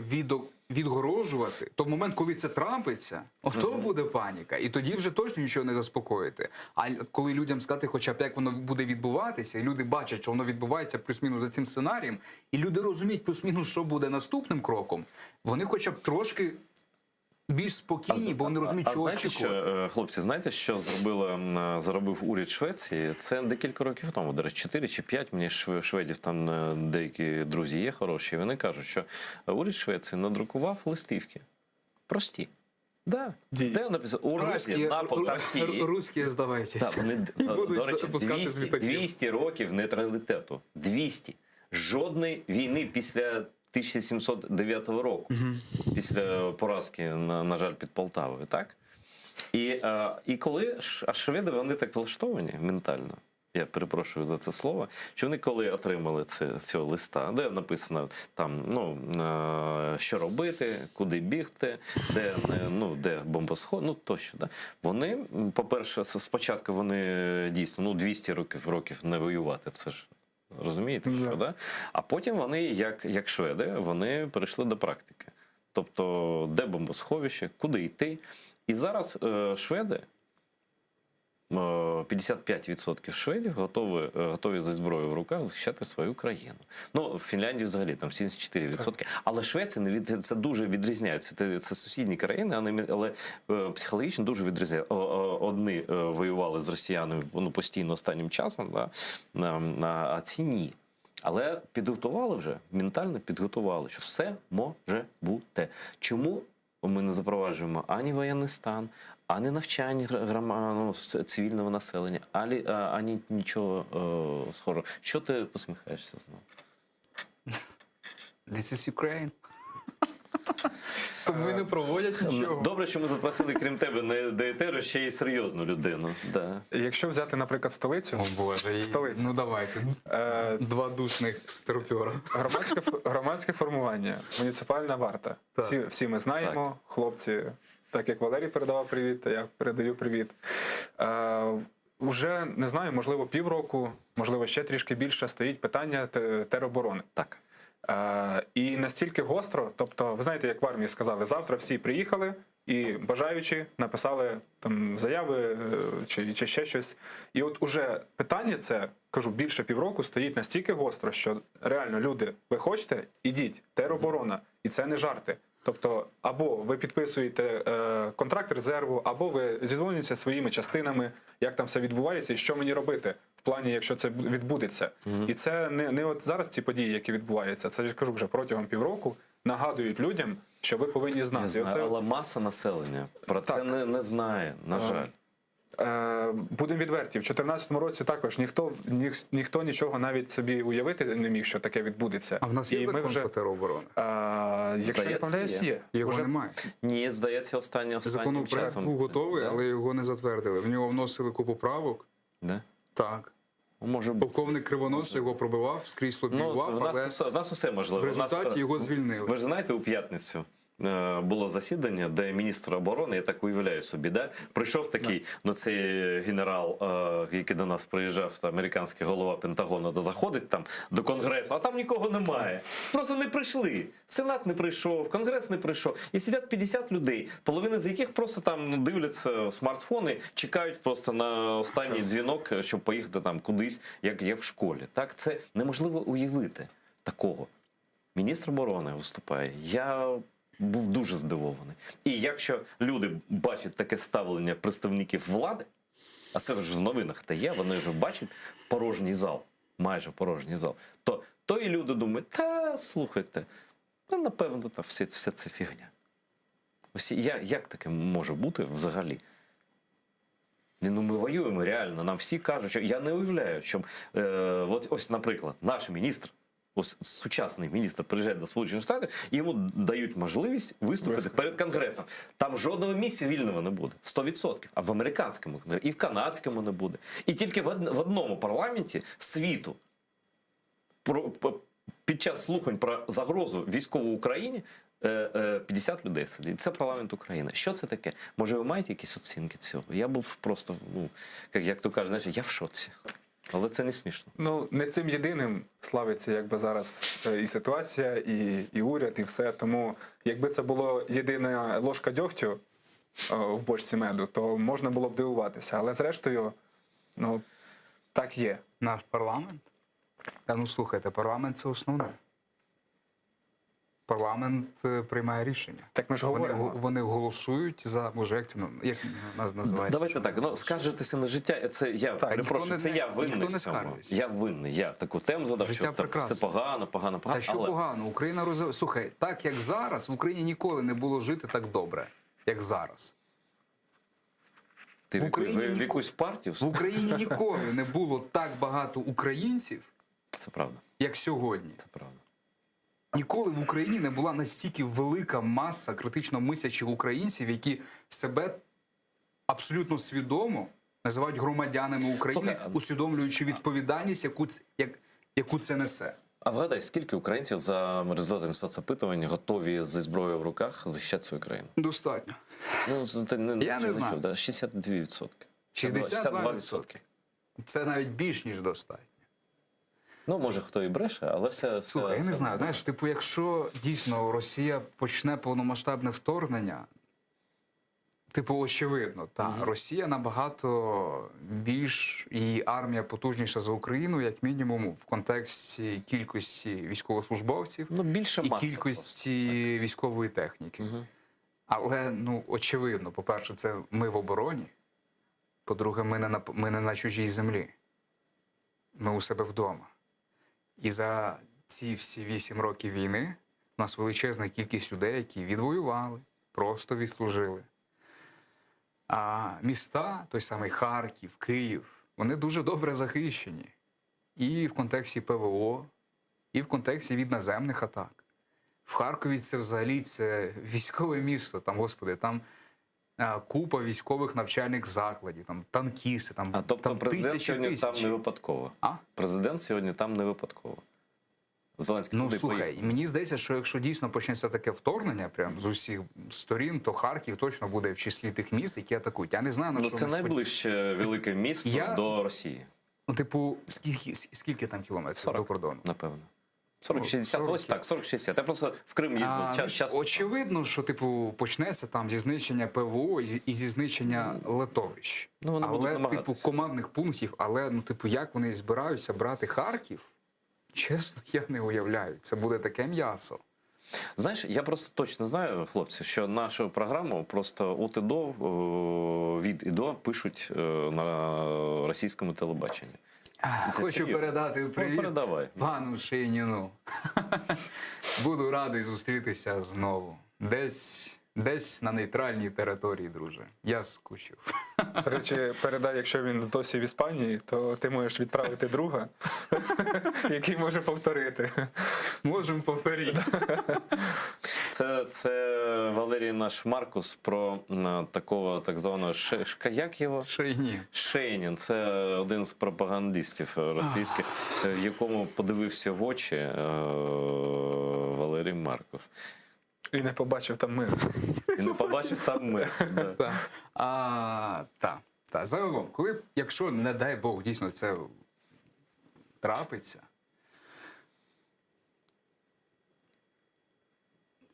відгорожувати, то в момент, коли це трапиться, ото буде паніка. І тоді вже точно нічого не заспокоїти. А коли людям сказати, хоча б як воно буде відбуватися, і люди бачать, що воно відбувається плюс-мінус за цим сценарієм, і люди розуміють плюс-мінус, що буде наступним кроком, вони хоча б трошки більш спокійні, бо вони розуміють, чого знаєте, очікувати. що, хлопці, знаєте, що заробив уряд Швеції? Це декілька років тому, до речі, 4 чи 5, мені шведів там деякі друзі є хороші, і вони кажуть, що уряд Швеції надрукував листівки. Прості. Да. Де написано? У разі нападу Росії. Русські, здавайтесь. Так, вони, І будуть до речі, запускати з 200, літаків. 200 років нейтралітету. 200. Жодної війни після 1709 року. Після поразки, на жаль, під Полтавою. Так? І коли шведи, вони так влаштовані ментально, я перепрошую за це слово, що вони коли отримали цього листа, де написано там, що робити, куди бігти, де бомбосход, тощо. Да? Вони, по-перше, спочатку вони дійсно 200 років не воювати, це ж розумієте, що, да? А потім вони, як шведи, вони перейшли до практики. Тобто, де бомбосховище, куди йти. І зараз шведи, 55% шведів готові зі зброєю в руках захищати свою країну. В Фінляндії взагалі там 74%. Але Швеція це дуже відрізняється. Це сусідні країни, але психологічно дуже відрізняються. Одні воювали з росіянами постійно останнім часом, а ці ні. Але підготували вже, ментально підготували, що все може бути. Чому ми не запроваджуємо ані воєнний стан, ані навчання цивільного населення, ані нічого схожого? Що ти посміхаєшся знову? This is Ukraine. Тому і не проводять нічого. Добре, що ми запросили, крім тебе, не до етеру, ще й серйозну людину. Да. Якщо взяти, наприклад, столицю, О Боже, Столиця. ну давайте. Два душних старпьора. громадське формування, муніципальна варта. Так. Всі ми знаємо, хлопці, так як Валерій передавав привіт, я передаю привіт. Уже, не знаю, можливо, півроку, можливо, ще трішки більше стоїть питання тероборони. Так. І настільки гостро, тобто, ви знаєте, як в армії сказали, завтра всі приїхали і бажаючи написали там заяви чи ще щось. І от уже питання це, кажу, більше півроку стоїть настільки гостро, що реально люди, ви хочете, ідіть, тероборона, і це не жарти. Тобто, або ви підписуєте контракт резерву, або ви зідзвонюєтеся своїми частинами, як там все відбувається і що мені робити в плані, якщо це відбудеться. І це не от зараз ці події, які відбуваються, це, я кажу, вже протягом півроку нагадують людям, що ви повинні знати. Я знаю, Оце- але маса населення про це Так. не знає, на жаль. Будемо відверті, в 2014 році також ніхто нічого навіть собі уявити не міг, що таке відбудеться. А в нас є І ми закон вже, про тероборону? якщо не Здається, помиляюсь, є. є. Його Уже- немає. Ні, здається, останнім Законопроект часом. був готовий, Да? але його не затвердили. В нього вносили купу правок. Да? Так. Може бути. Полковник Кривонос його пробивав, скрізь Ну, лобіював, в нас усе можливо. в результаті його звільнили. Ви ж знаєте, у п'ятницю було засідання, де міністр оборони, я так уявляю собі, да? Прийшов такий, ну цей генерал, який до нас приїжджав, американський голова Пентагону, заходить там до Конгресу, а там нікого немає. Просто не прийшли. Сенат не прийшов, Конгрес не прийшов. І сидять 50 людей, половина з яких просто там дивляться смартфони, чекають просто на останній дзвінок, щоб поїхати там кудись, як є в школі. Так? Це неможливо уявити такого. Міністр оборони виступає. Я був дуже здивований. І якщо люди бачать таке ставлення представників влади, а це вже в новинах та є, вони вже бачать порожній зал, майже порожній зал, то і люди думають, та слухайте, ну, напевно, та все це фігня. Як таке може бути взагалі? Ну, ми воюємо реально, нам всі кажуть, що я не уявляю, що ось, наприклад, наш міністр, ось сучасний міністр приїжджає до Сполучених Штатів, і йому дають можливість виступити перед Конгресом. Там жодного місця вільного не буде. 100%. А в американському і в канадському не буде. І тільки в одному парламенті світу під час слухань про загрозу військову Україні 50 людей сидить. Це парламент України. Що це таке? Може, ви маєте якісь оцінки цього? Я був просто, ну, як то кажуть, знаєш, я в шоці. Але це не смішно. Ну, не цим єдиним славиться якби зараз і ситуація, і уряд, і все. Тому якби це було єдина ложка дьогтю в бочці меду, то можна було б дивуватися. Але зрештою, ну, так є. Наш парламент? Та ну слухайте, парламент це основне. Парламент приймає рішення. Так ми ж говоримо. Вони голосують за, може, як нас називається? Давайте так, ну, скаржитися на життя, це я перепрошую, це я винний ніхто не в цьому. скаржується. Я винний, я таку тему задав, Життя що там прекрасне. все погано. Та що але погано? Україна розвиває. Слухай, так як зараз, в Україні ніколи не було жити так добре, як зараз. ти в Україні в якусь партію, В Україні ніколи не було так багато українців, це правда, як сьогодні. це правда. Ніколи в Україні не була настільки велика маса критично мислячих українців, які себе абсолютно свідомо називають громадянами України, Слухай, усвідомлюючи відповідальність, яку це несе. А вгадай, скільки українців за результатами соцопитувань готові зі зброєю в руках захищати свою країну? Достатньо. Ну, Я не знаю. Да, 62%. 62%. Це навіть більш, ніж достатньо. Ну, може, хто і бреше, але все... Слухай, я не знаю, знаєш, типу, якщо дійсно Росія почне повномасштабне вторгнення, типу, очевидно, Росія набагато більш, і армія потужніша за Україну, як мінімум, в контексті кількості військовослужбовців Ну, більше і маси кількості військової техніки. Але, ну, очевидно, по-перше, це ми в обороні, по-друге, ми не на чужій землі. Ми у себе вдома. І за ці всі 8 років війни у нас величезна кількість людей, які відвоювали, просто відслужили. А міста, той самий Харків, Київ, вони дуже добре захищені. І в контексті ПВО, і в контексті від наземних атак. В Харкові це взагалі це військове місто, там, господи, там купа військових навчальних закладів, там танкісти, там, А тобто там президент тисячі. сьогодні там не випадково. А? Президент сьогодні там не випадково. Зеленський Ну, туди слухай, поїхав. мені здається, що якщо дійсно почнеться таке вторгнення прям з усіх сторін, то Харків точно буде в числі тих міст, які атакують. Я не знаю, на Ну, що це вони найближче велике місто Я- до Росії, Ну, типу, скільки там кілометрів 40. до кордону? напевно. 40-60, 40. ось так, 40-60. Я просто в Крим їздив час. Очевидно, що типу почнеться там зі знищення ПВО і зі знищення летовищ. Ну, вони будуть але типу намагатися. командних пунктів, але ну, типу, як вони збираються брати Харків? Чесно, я не уявляю. Це буде таке м'ясо. Знаєш, я просто точно знаю, хлопці, що нашу програму просто от і до, від і до пишуть на російському телебаченні. Це Хочу серйозно. передати привіт передавай. пану Шейніну. Буду радий зустрітися знову. Десь на нейтральній території, друже. Я скучив. До речі, передай, якщо він досі в Іспанії, то ти можеш відправити друга, який може повторити. Можемо повторити. Це Валерій наш Маркус про такого так званого як його? Шейні. Шейнін, це один з пропагандистів російських, якому подивився в очі Валерій Маркус. І не побачив там мир. І не побачив там мир. Да. Так. Загалом, якщо, не дай Бог, дійсно це трапиться,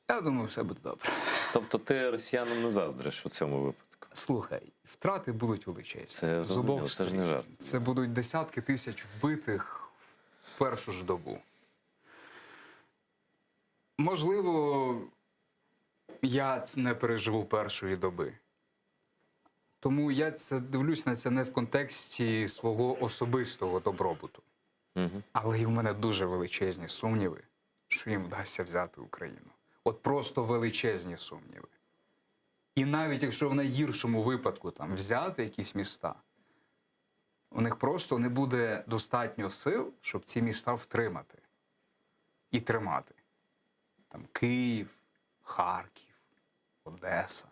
я думаю, все буде добре. Тобто ти росіянам не заздриш у цьому випадку. Слухай, втрати будуть величезні. Це, з обох це ж не сторін. жарт. Це будуть десятки тисяч вбитих в першу ж добу. Можливо, я не переживу першої доби. Тому я дивлюсь на це не в контексті свого особистого добробуту. Угу. Але і в мене дуже величезні сумніви, що їм вдасться взяти Україну. От просто величезні сумніви. І навіть якщо в найгіршому випадку там взяти якісь міста, у них просто не буде достатньо сил, щоб ці міста втримати і тримати. Там Київ, Харків, Одеса.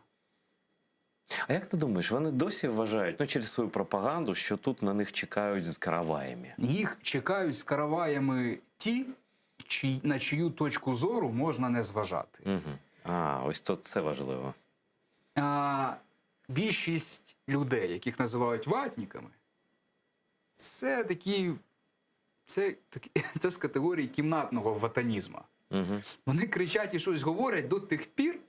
А як ти думаєш, вони досі вважають, ну через свою пропаганду, що тут на них чекають з караваями? Їх чекають з караваями ті, на чию точку зору можна не зважати. Угу. Ось то це важливо. Більшість людей, яких називають ватниками, це з категорії кімнатного ватанізму. Угу. Вони кричать і щось говорять до тих пір,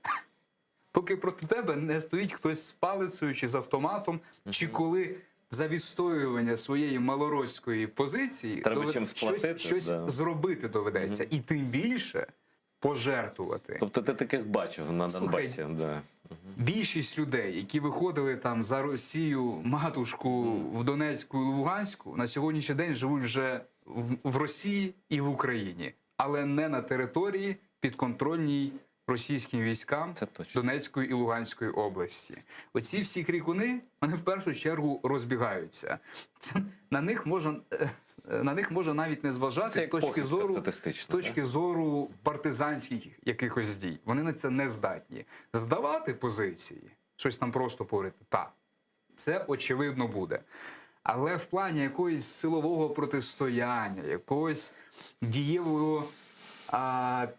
поки проти тебе не стоїть хтось з палицею чи з автоматом, чи коли за відстоювання своєї малоросійської позиції Треба чим сплатити, щось да. зробити доведеться. І тим більше пожертвувати. Тобто ти таких бачив на Слухай, Донбасі? Да. Більшість людей, які виходили там за Росію, матушку в Донецьку і Луганську, на сьогоднішній день живуть вже в Росії і в Україні, але не на території підконтрольній російським військам Це точно. Донецької і Луганської області. Оці всі крикуни, вони в першу чергу розбігаються. На них можна навіть не зважати Це як похибка статистична, з точки зору партизанських якихось дій. Вони на це не здатні. Здавати позиції, щось там просто порити, так, це очевидно буде. Але в плані якогось силового протистояння, якогось дієвого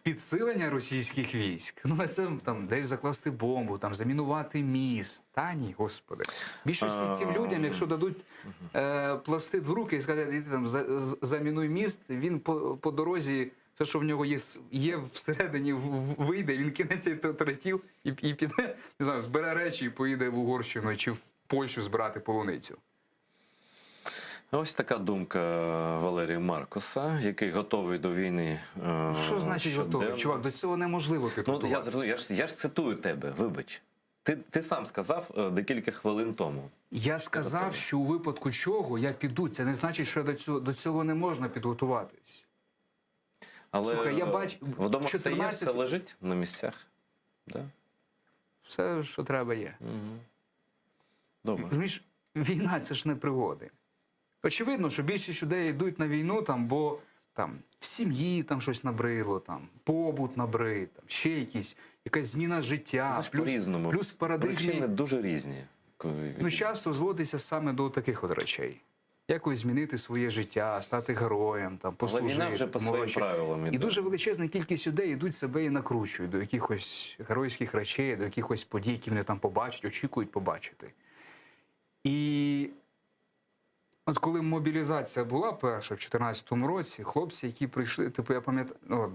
підсилення російських військ, ну на це там десь закласти бомбу, там замінувати міст. Та ні, господи. Більшості цим людям, якщо дадуть пластид в руки і сказати, іди там замінуй міст, він по дорозі, все, що в нього є всередині, вийде, він кине цей тротіл і піде, не знаю, збере речі і поїде в Угорщину чи в Польщу збирати полуницю. Ось така думка Валерія Маркуса, який готовий до війни. Що значить щоденно. готовий? Чувак, до цього неможливо Ну, підготуватися. я ж цитую тебе, вибач. Ти сам сказав декілька хвилин тому. Я сказав, що у випадку чого я піду. Це не значить, що до цього не можна підготуватись. Але Слухай, я бачу, вдома все є, 14 все лежить на місцях. Да? Все, що треба, є. Угу. Добре. Розумієш, війна – це ж не пригоди. Очевидно, що більшість людей йдуть на війну, бо там в сім'ї там щось набридло, там побут набрид, там ще якась зміна життя, Знаєш, плюс, по-різному. плюс в парадигмі. Причини дуже різні. Ну, часто зводиться саме до таких от речей. Якось змінити своє життя, стати героєм, там, Але послужити. війна вже по тому своїм речі. правилам І іде. дуже величезна кількість людей йдуть себе і накручують до якихось геройських речей, до якихось подій, які вони там побачать, очікують побачити. І от коли мобілізація була перша в 2014 році, хлопці, які прийшли, типу, я пам'ятаю,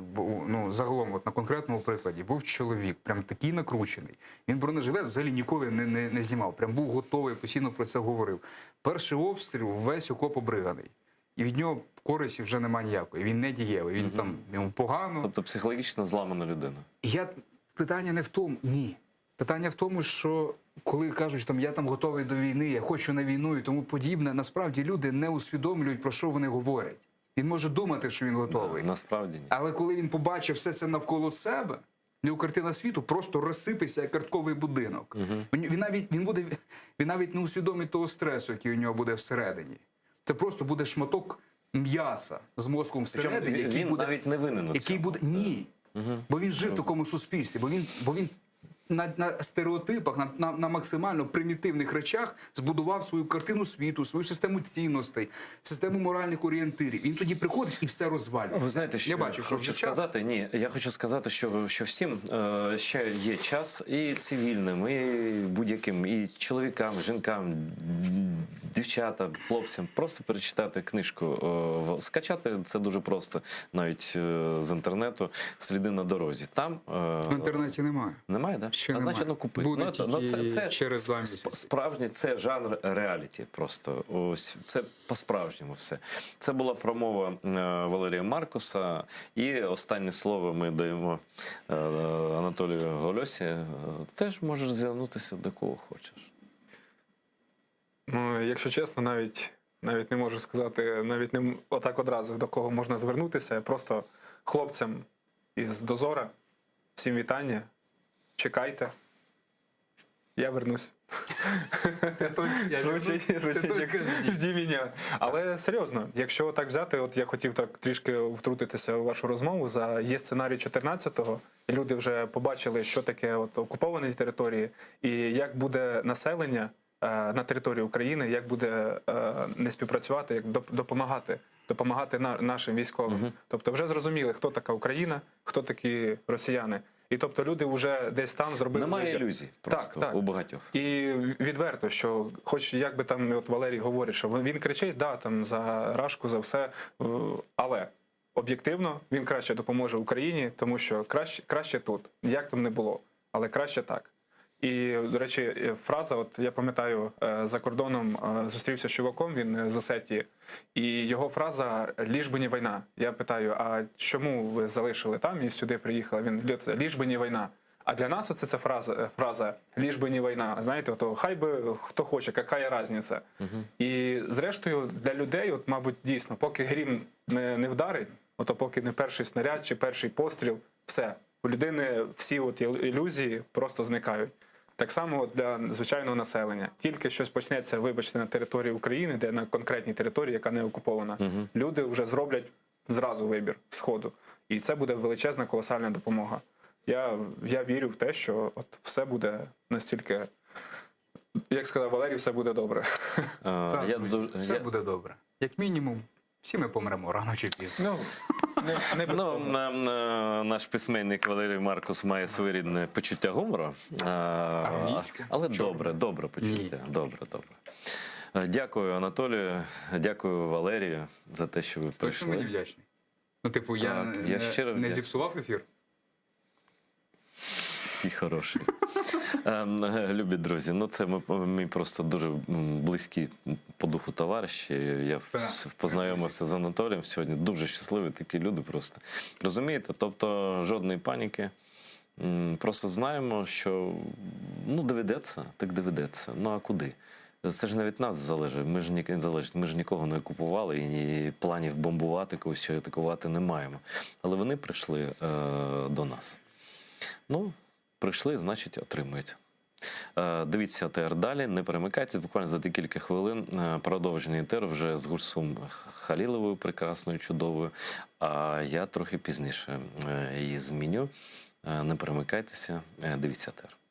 загалом, от на конкретному прикладі, був чоловік, прям такий накручений. Він бронежилет взагалі ніколи не знімав, прям був готовий, постійно про це говорив. Перший обстріл, весь окоп обриганий. І від нього користі вже немає ніякої. Він не дієвий, він там йому погано. Тобто психологічно зламана людина. Питання не в тому, ні. Питання в тому, що коли кажуть, що я там готовий до війни, я хочу на війну і тому подібне, насправді люди не усвідомлюють, про що вони говорять. Він може думати, що він готовий. Насправді ні. Але коли він побачив все це навколо себе, його картина світу просто розсипеться як картковий будинок. Він навіть не усвідомить того стресу, який у нього буде всередині. Це просто буде шматок м'яса з мозком всередині, Причому який він буде... навіть не винен у Який цьому. буде ні, бо він жив в такому суспільстві, бо він на стереотипах, на максимально примітивних речах збудував свою картину світу, свою систему цінностей, систему моральних орієнтирів. Він тоді приходить і все розвалює. Ви знаєте, що я бачу, що хочу вже час. сказати? Ні, я хочу сказати, що всім ще є час і цивільним, і будь-яким, і чоловікам, жінкам, дівчатам, хлопцям просто перечитати книжку, скачати це дуже просто, навіть з інтернету «Сліди на дорозі». Там В інтернеті немає. немає, да? Ще Значить, немає. купи. Буде тільки через 2 місяці. Справжній це жанр реаліті. Просто ось це по-справжньому все. Це була промова Валерія Маркуса. І останнє слово ми даємо Анатолію Гольосі. Теж можеш звернутися до кого хочеш. Ну, якщо чесно, навіть не можу сказати, навіть не отак одразу до кого можна звернутися. Просто хлопцям із Дозора всім вітання. Чекайте. Я вернусь. Звучить як «Жді мене». Але серйозно, якщо так взяти, от я хотів так трішки втрутитися у вашу розмову. Є сценарій 14-го, і люди вже побачили, що таке от окуповані території, і як буде населення на території України, як буде не співпрацювати, як допомагати нашим військовим. Тобто вже зрозуміли, хто така Україна, хто такі росіяни. І тобто люди вже десь там зробили Немає вибір. ілюзій просто Так. у багатьох. І відверто, що хоч як би там от Валерій говорить, що він кричить, да, там за Рашку, за все, але об'єктивно він краще допоможе Україні, тому що краще тут, як там не було, але краще так. І, до речі, фраза, от я пам'ятаю, за кордоном зустрівся з чуваком, він з Осетії, і його фраза «ліж би не війна». Я питаю, а чому ви залишили там і сюди приїхали? Він «ліж би не війна». А для нас оце ця фраза «ліж би не війна». Знаєте, ото хай би хто хоче, яка різниця. І зрештою для людей, от, мабуть, дійсно, поки грім не вдарить, ото поки не перший снаряд чи перший постріл, все. У людини всі от ілюзії просто зникають. Так само для звичайного населення. Тільки щось почнеться, вибачте, на території України, де на конкретній території, яка не окупована, люди вже зроблять зразу вибір сходу. І це буде величезна, колосальна допомога. Я вірю в те, що от все буде настільки, як сказав Валерій, все буде добре. Так, все буде добре. Як мінімум, всі ми помремо рано чи пізно. Не без того. Наш письменник Валерій Маркус має своєрідне почуття гумору. Англійське. Але добре почуття. Добре. Дякую, Анатолію, дякую, Валерію, за те, що ви Точно мені прийшли. вдячний. Ну, типу, я щиро не вдячний. зіпсував ефір? І хороший. Любі друзі, ну це ми просто дуже близькі по духу товариші. Я познайомився з Анатолієм сьогодні. Дуже щасливі такі люди просто. Розумієте? Тобто жодної паніки. Просто знаємо, що доведеться, так доведеться. Ну а куди? Це ж не від нас залежить. Ми ж нікого не окупували і планів бомбувати когось чи атакувати не маємо. Але вони прийшли до нас. Ну, прийшли, значить, отримують. Дивіться АТР далі, не перемикайтеся. Буквально за декілька хвилин продовження АТР вже з Гульсум Халіловою, прекрасною, чудовою. А я трохи пізніше її зміню. Не перемикайтеся, дивіться АТР.